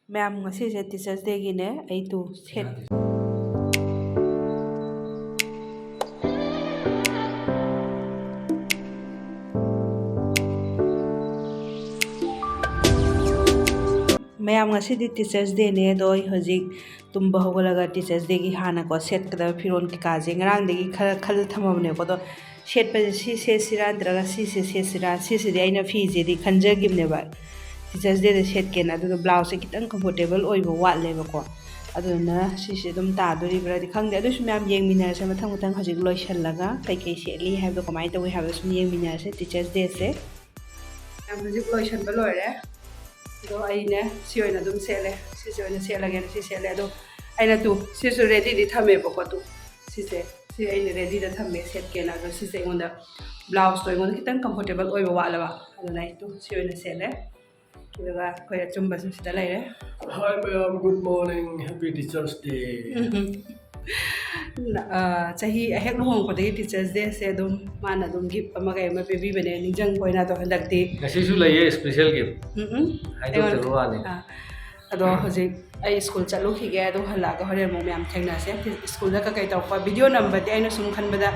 Ma'am ngasiसे teachers day गिने आई तू set ma'am ngasiदी teachers day ने दो हजिक तुम बहुगलगा टीचर्स डे की हाना को सेट कदा फिरोन की काजे ngरांग देगी खल थमबने को तो सेट पे से सिरा नत्रगा से सिरा से दे आइना फीजे दी खंजगिमने बा टीचर्स डे सेट के ना दो ब्लाउज से कितन कंफर्टेबल ओइबो वाटलेबको अदुना सिसे दुम तादोरिब्रादि खंगदे अदुसु मैम येंगमिनारसे मथंग मथंग हजिक लोइसनलगा कई सेटली हाइबो कमाय तवि हाइबो सुम येंगमिनारसे टीचर्स डे से मैम हजिक लोइसनबा लोइरे दो आइने सिओइना दुम सेले सिसे ओइना सेलगे सि सेले अदो आइना तु सिसु रेडी दि थमेबको तु सिसे सि आइने रेडी द थमे सेट केना दो सिसे ओंदा ब्लाउज तो ओंदा कितन कंफर्टेबल ओइबो वाटलबा अदुना तु सिओइना सेले अदुगा कोइ चुम्बा सिदा लाइरे Hi ma'am, good morning. Happy Teachers Day. चाही हेक लुहोंग को दे टीचर्स डे से दुम माना दुम गिफ्ट अमगा एमा बेबी बने निजंग कोइना तो हंदकती Ngasisu laye special gift. Haidok tero wani. अदो हजिक आई स्कूल चलू खिगे अदो हलागा होरेन मो मैम थेंगनासे स्कूल दा कई तौपा वीडियो नंबर दे आइना सुम खनबदा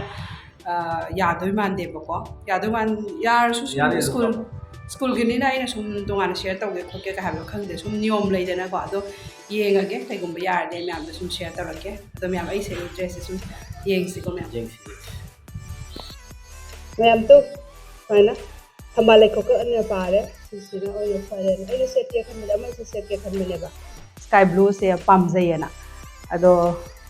यादोय मानदेबको यादोय मान यारसु स्कूल स्कूल गिनिना आइना सुम तोंगाना शेयर तौगे खोके का हाबो खंगदे सुम नियम लेदना को अदो येंगागे कईगुंबा यारदे मैम दा सुम शेयर तौरके अदो मैम आई से ड्रेस सुम येंगसिको मैम मैम तो फाइना हमाले को अन्य पारे सिसिना ओयो फारे आई सेट के खनबदा मै सेट के खनबनेबा स्काई ब्लू से पामजैना अदो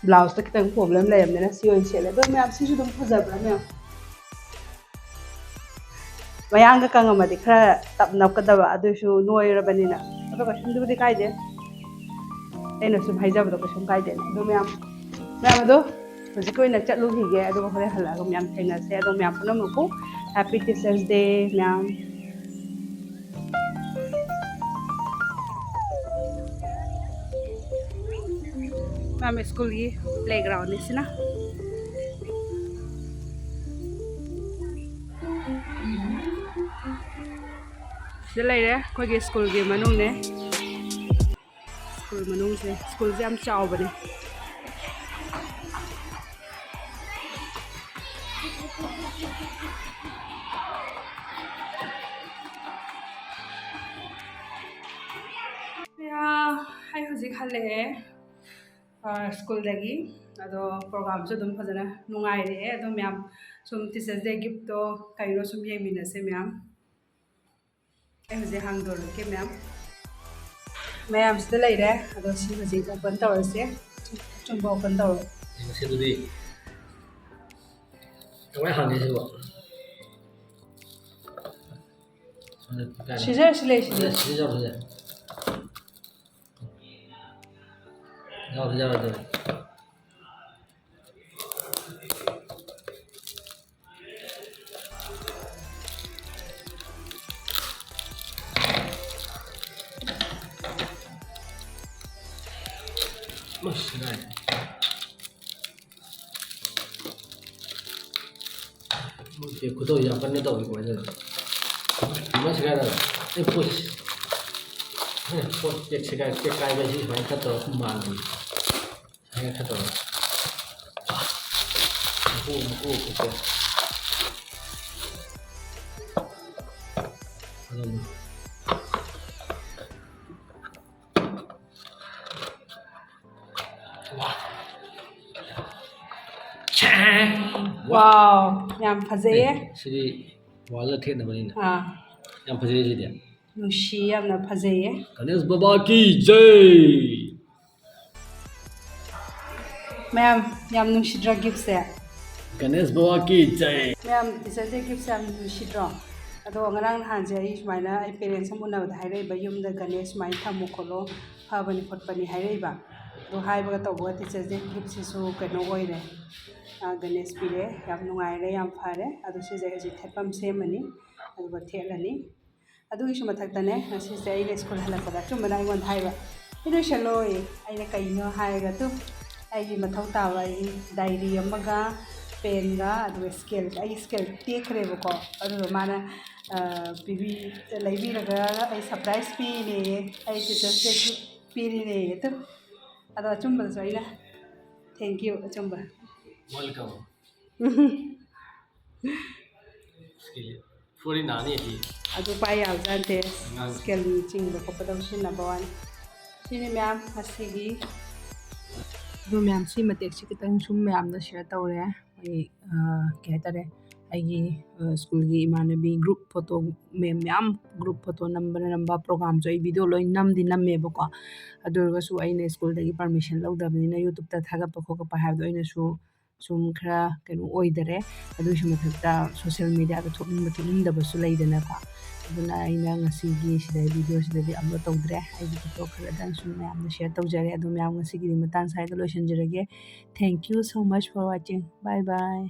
ब्लाउज तो कितन प्रॉब्लम लेमनेना सिओइन सेले दो मैम सिसु दुम फजबरा मैम मयांग कंगमदि खरा तप नपकदबा अदुसु नोयरबनिना अदो कसुमदुदि काइदे एनो सुम हाइजबदो कसुम काइदे दो मैम मैम अदो हजिक कोइना चलु हिगे अदो होरे हलागा मैम थेंगनासे अदो मैम पुनमको happy teachers day ma'am ma'am school की प्लेग्राउंड इसना अखोगे स्कूल की मनुंग ने स्कूल मनुंग से स्कूल से हम चावबने आई हजिक हले स्कूल दगी अदो प्रोग्राम जो दुम फजना नुंगाइरे अदो मैम सुम टीचर्स डे गिफ्ट तो कइनो सुम येंगमिनसे मैम आई हजिक हांगदोरके मैम मैम से लेरे अदो सि हजिक ओपन तौरसे चुम्बा ओपन तौर Ngasidu Kawai hangi siwa. Scissor sile Scissor saja. Jauh saja tu. Mas, nice. ये खुद हो यहाँ पर नहीं तो भी कोई नहीं मस्त क्या था ये पुश एक शिकाय के काय बजी भाई खतो मान दी है खतो वो कुछ वाओ याम फजेये सिरी वाला थे ना बनी ना हां याम फजे सिरी नुशी यामना फजेये गणेश बाबा की जय मैम याम नुशिद्रा गिफ्ट से गणेश बाबा की जय मैम टीचर डे गिफ्ट याम नुशिद्रा अदो ngरang hanje ai sumaina ai parents amuna haire ba yumda ganesh mai thamu kholo phabani khotpani haire ba do haiba to bo teacher day gift सिसु कनो ओइरे गणेश पीरे याम नुंगाइरे याम फारे अदो सिजे हजि थेपम सेमनी अदो थेलनी अदो इस मथक्तने सिजे ai स्कूल हलकदा चुमना इवन हाइबा इदो शलोय आइना कइनो हाइगा तु आई मथौ तावा आई डायरी अमगा पेनगा अदो स्केल आई स्केल टेखरेबको अदो माना पीबी सरप्राइज पीने आई टीचर्स डे ꯄꯤꯔꯤꯅꯦ ꯑꯗꯨꯝ ꯑꯗꯣ ꯑꯆꯨꯝꯕꯗꯁꯨ ꯑꯩꯅ ꯊꯦꯡꯛ ꯌꯨ ꯑꯆꯨꯝꯕ वेलकम ꯐꯨꯔꯤ ꯅꯥꯅꯤ ꯁꯤ ꯑꯗꯨ ꯄꯥꯏ ꯌꯥꯕꯖꯥꯠꯅꯠꯇꯦ ꯏꯁꯀꯦꯜ ꯆꯤꯡꯕ ꯈꯣꯠꯄꯗ ꯁꯤꯖꯤꯟꯅꯕ ꯋꯥꯅꯤ ꯁꯤꯅꯤ ꯃꯌꯥꯝ ꯉꯁꯤꯒꯤ ꯑꯗꯨ ꯃꯌꯥꯝ ꯁꯤ ꯃꯇꯦꯛꯁꯤ ꯈꯤꯇꯪ ꯁꯨꯝ ꯃꯌꯥꯝꯗ ꯁꯤꯌꯔ ꯇꯧꯔꯦ ꯑꯩ ꯀꯩ ꯍꯥꯏꯇꯥꯔꯦ ꯑꯩꯒꯤ ꯁ꯭ꯀꯨꯜꯒꯤ ꯏꯃꯥꯟꯅꯕꯤ ꯒ꯭ꯔꯨꯞ ꯐꯣꯇꯣ ꯃꯌꯥꯝ ꯒ꯭ꯔꯨꯞ ꯐꯣꯇꯣ ꯅꯝꯕ ꯄ꯭ꯔꯣꯒꯥꯝꯁꯨ ꯑꯩ ꯚꯤꯗꯤꯑꯣ ꯂꯣꯏ ꯅꯝꯃꯦꯕꯀꯣ ꯑꯗꯨ ꯑꯣꯏꯔꯒꯁꯨ ꯑꯩꯅ ꯁ꯭ꯀꯨꯜꯗꯒꯤ ꯄꯔꯃꯤꯁꯟ ꯂꯧꯗꯕꯅꯤꯅ ꯌꯨꯇꯨꯕꯇ ꯊꯥꯒꯠꯄ ꯈꯣꯠꯀꯠꯄ ꯍꯥꯏꯕꯗꯣ ꯑꯩꯅꯁꯨ ꯁꯨꯝ ꯈꯔ ꯀꯩꯅꯣ ꯑꯣꯏꯗꯔꯦ ꯑꯗꯨꯒꯤꯁꯨ ꯃꯊꯛꯇ ꯁꯣꯁꯤꯌꯦꯜ ꯃೀಡಿꯌꯥꯗ ꯊꯣꯛꯅꯤꯡꯗꯕꯁꯨ ꯂꯩꯗꯅꯀꯣ ꯑꯗꯨꯅ ꯑꯩꯅ ꯉꯁꯤꯒꯤ ꯁꯤꯗ ꯚꯤꯗꯤꯑꯣꯁꯤꯗꯗꯤ ꯑꯞꯂꯣꯗ ꯇꯧꯗ꯭ꯔꯦ ꯑꯩꯒꯤ ꯐꯣꯇꯣ ꯈꯔꯗꯪ ꯁꯨꯝ ꯃꯌꯥꯝꯅ ꯁꯤꯌꯔ ꯇꯧꯖꯔꯦ ꯑꯗꯨ ꯃꯌꯥꯝ ꯉꯁꯤꯒꯤꯗꯤ ꯃꯇꯥꯡ ꯁ꯭ꯋꯥꯏꯗ ꯂꯣꯏꯁꯤꯟꯖꯔꯒꯦ thank you so much for watching bye by